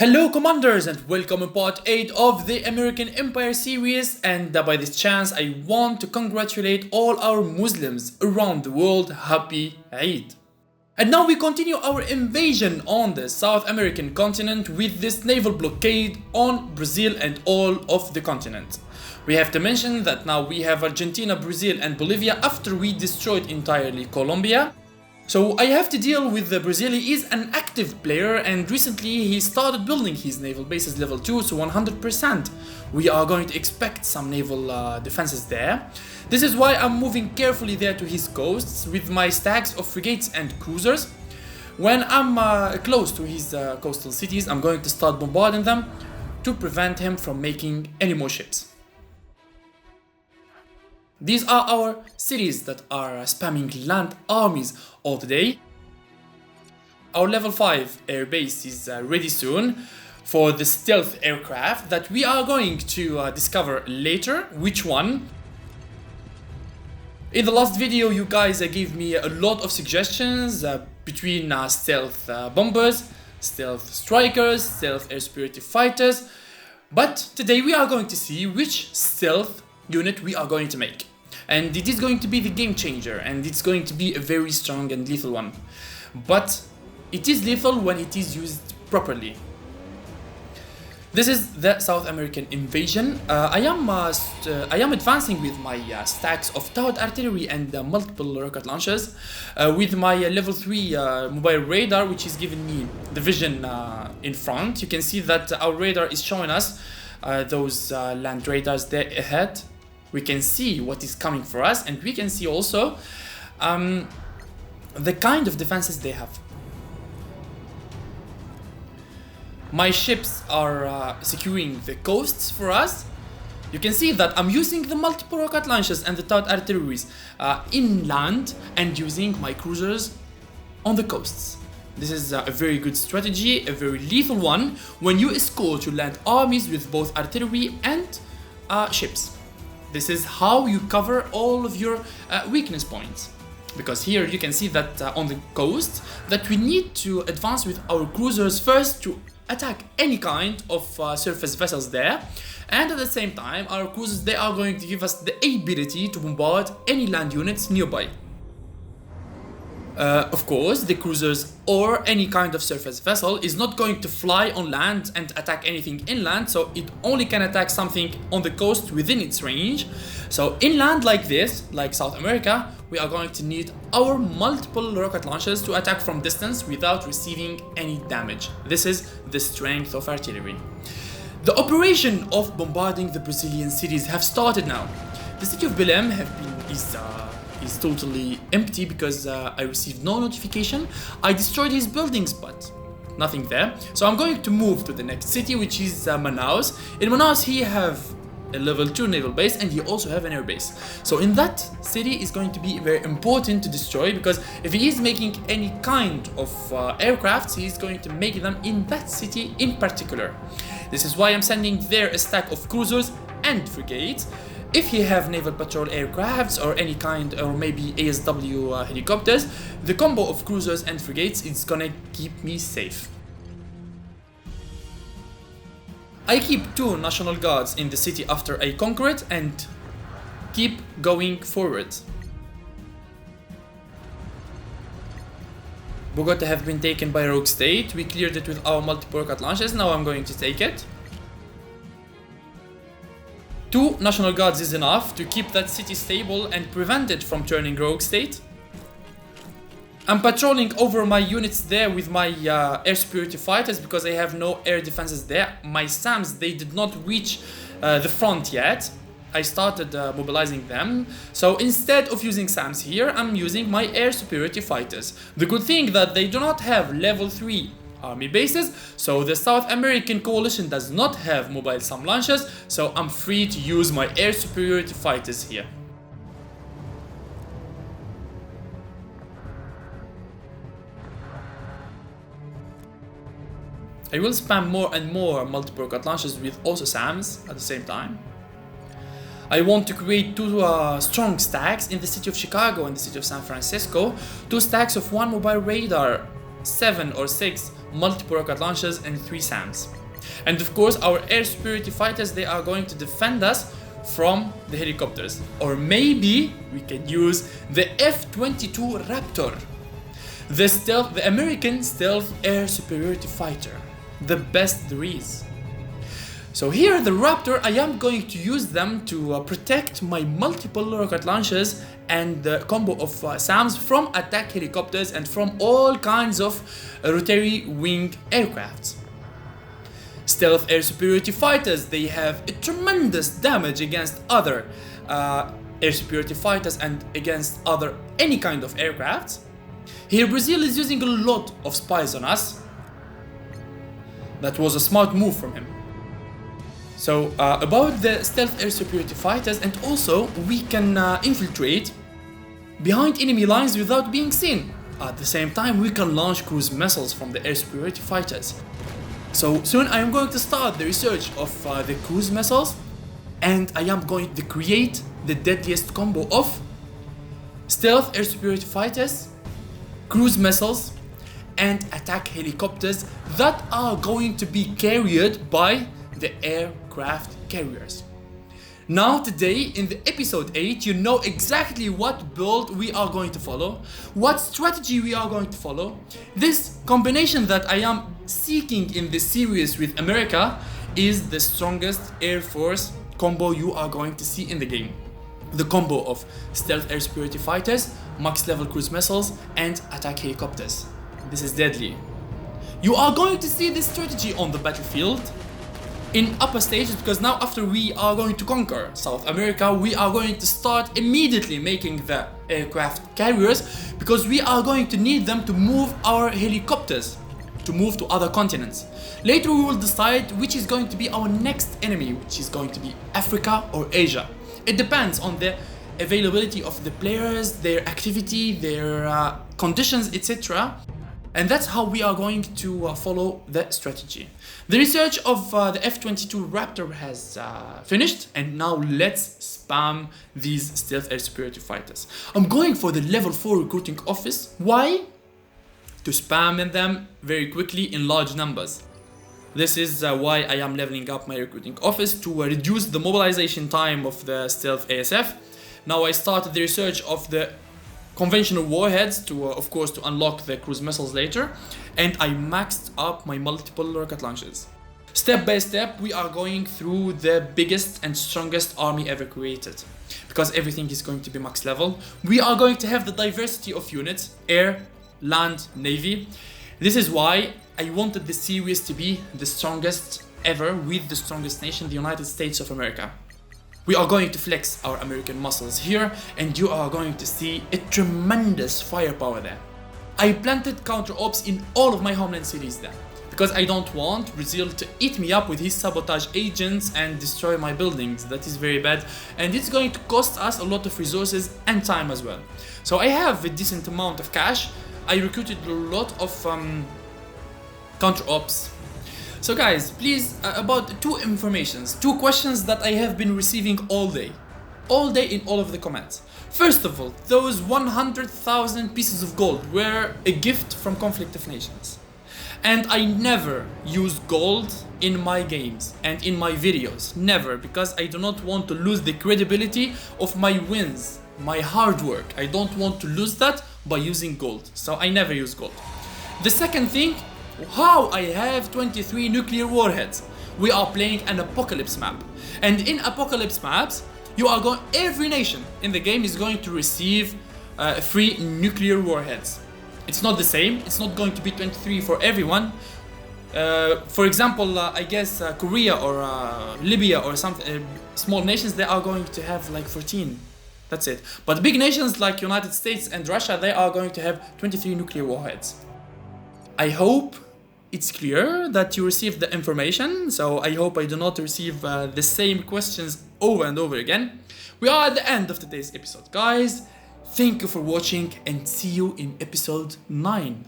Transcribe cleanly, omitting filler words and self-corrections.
Hello commanders and welcome in part 8 of the American Empire series, and by this chance I want to congratulate all our Muslims around the world. Happy Eid. And now we continue our invasion on the South American continent with this naval blockade on Brazil and all of the continent. We have to mention that now we have Argentina, Brazil and Bolivia after we destroyed entirely Colombia. So I have to deal with Brazil. He is an active player and recently he started building his naval bases level 2, so 100%. We are going to expect some naval defenses there. This is why I'm moving carefully there to his coasts with my stacks of frigates and cruisers. When I'm close to his coastal cities, I'm going to start bombarding them to prevent him from making any more ships. These are our cities that are spamming land armies all today. Our level 5 air base is ready soon for the stealth aircraft that we are going to discover later. Which one? In the last video you guys gave me a lot of suggestions between stealth bombers, stealth strikers, stealth air superiority fighters. But today we are going to see which stealth unit we are going to make. And it is going to be the game changer, and it's going to be a very strong and lethal one. But it is lethal when it is used properly. This is the South American invasion. I am advancing with my stacks of towed artillery and multiple rocket launchers with my level 3 mobile radar, which is giving me the vision in front. You can see that our radar is showing us those land radars there ahead. We can see what is coming for us, and we can see also the kind of defenses they have. My ships are securing the coasts for us. You can see that I'm using the multiple rocket launchers and the towed artilleries inland and using my cruisers on the coasts. This is a very good strategy, a very lethal one when you escort your land armies with both artillery and ships. This is how you cover all of your weakness points. Because here you can see that on the coast that we need to advance with our cruisers first to attack any kind of surface vessels there. And at the same time our cruisers, they are going to give us the ability to bombard any land units nearby. Of course, the cruisers or any kind of surface vessel is not going to fly on land and attack anything inland, so it only can attack something on the coast within its range. So inland like this, like South America, we are going to need our multiple rocket launchers to attack from distance without receiving any damage. This is the strength of artillery. The operation of bombarding the Brazilian cities have started now. The city of Belém is totally empty because I received no notification. I destroyed his buildings, but nothing there. So I'm going to move to the next city, which is Manaus. In Manaus, he have a level 2 naval base and he also have an air base. So in that city is going to be very important to destroy, because if he is making any kind of aircrafts, he is going to make them in that city in particular. This is why I'm sending there a stack of cruisers and frigates. If you have naval patrol aircrafts or any kind, or maybe ASW helicopters, the combo of cruisers and frigates is gonna keep me safe. I keep 2 National Guards in the city after I conquer it and keep going forward. Bogota have been taken by Rogue State. We cleared it with our multiple rocket launchers. Now I'm going to take it. 2 National Guards is enough to keep that city stable and prevent it from turning rogue state. I'm patrolling over my units there with my air superiority fighters because I have no air defenses there. My SAMs, they did not reach the front yet. I started mobilizing them. So instead of using SAMs here, I'm using my air superiority fighters. The good thing that they do not have level 3 army bases, so the South American coalition does not have mobile SAM launchers, so I'm free to use my air superiority fighters here. I will spam more and more multiple rocket launchers with also SAMs at the same time. I want to create 2 strong stacks in the city of Chicago and the city of San Francisco, 2 stacks of 1 mobile radar, 7 or 6 multiple rocket launchers, and 3 SAMs. And of course, our air superiority fighters, they are going to defend us from the helicopters. Or maybe we can use the F-22 Raptor, the American stealth air superiority fighter, the best there is. So here, the Raptor, I am going to use them to protect my multiple rocket launchers and the combo of SAMs from attack helicopters and from all kinds of rotary wing aircrafts. Stealth air superiority fighters, they have a tremendous damage against other air superiority fighters and against any kind of aircrafts. Here Brazil is using a lot of spies on us. That was a smart move from him. So about the stealth air superiority fighters, and also we can infiltrate behind enemy lines without being seen. At the same time, we can launch cruise missiles from the air superiority fighters. So soon I am going to start the research of the cruise missiles, and I am going to create the deadliest combo of stealth air superiority fighters, cruise missiles, and attack helicopters that are going to be carried by the aircraft carriers. Now today in the episode 8, you know exactly what build we are going to follow, what strategy we are going to follow. This combination that I am seeking in this series with America is the strongest Air Force combo you are going to see in the game. The combo of stealth air superiority fighters, max level cruise missiles, and attack helicopters. This is deadly. You are going to see this strategy on the battlefield in upper stages, because now after we are going to conquer South America, we are going to start immediately making the aircraft carriers, because we are going to need them to move our helicopters to move to other continents. Later we will decide which is going to be our next enemy, which is going to be Africa or Asia. It depends on the availability of the players, their activity, their conditions, etc. And that's how we are going to follow the strategy. The research of the F-22 Raptor has finished, and now let's spam these stealth air superiority fighters. I'm going for the level 4 recruiting office. Why? To spam them very quickly in large numbers. This is why I am leveling up my recruiting office, to reduce the mobilization time of the stealth ASF. Now I started the research of the conventional warheads to, of course, to unlock the cruise missiles later, and I maxed up my multiple rocket launchers. Step by step, we are going through the biggest and strongest army ever created, because everything is going to be max level. We are going to have the diversity of units: air, land, navy. This is why I wanted the series to be the strongest ever, with the strongest nation, the United States of America. We are going to flex our American muscles here, and you are going to see a tremendous firepower there. I planted counter-ops in all of my homeland cities there, because I don't want Brazil to eat me up with his sabotage agents and destroy my buildings. That is very bad, and it's going to cost us a lot of resources and time as well. So I have a decent amount of cash. I recruited a lot of counter-ops. So guys, please, about two questions that I have been receiving all day in all of the comments. First of all, those 100,000 pieces of gold were a gift from Conflict of Nations. And I never use gold in my games and in my videos, never, because I do not want to lose the credibility of my wins, my hard work. I don't want to lose that by using gold, so I never use gold. The second thing, how I have 23 nuclear warheads. We are playing an apocalypse map, and in apocalypse maps, every nation in the game is going to receive 3 nuclear warheads. It's not the same. It's not going to be 23 for everyone. For example, I guess Korea or Libya or something, small nations, they are going to have like 14. That's it. But big nations like United States and Russia, they are going to have 23 nuclear warheads. I hope it's clear that you received the information, so I hope I do not receive the same questions over and over again. We are at the end of today's episode, guys. Thank you for watching, and see you in episode 9.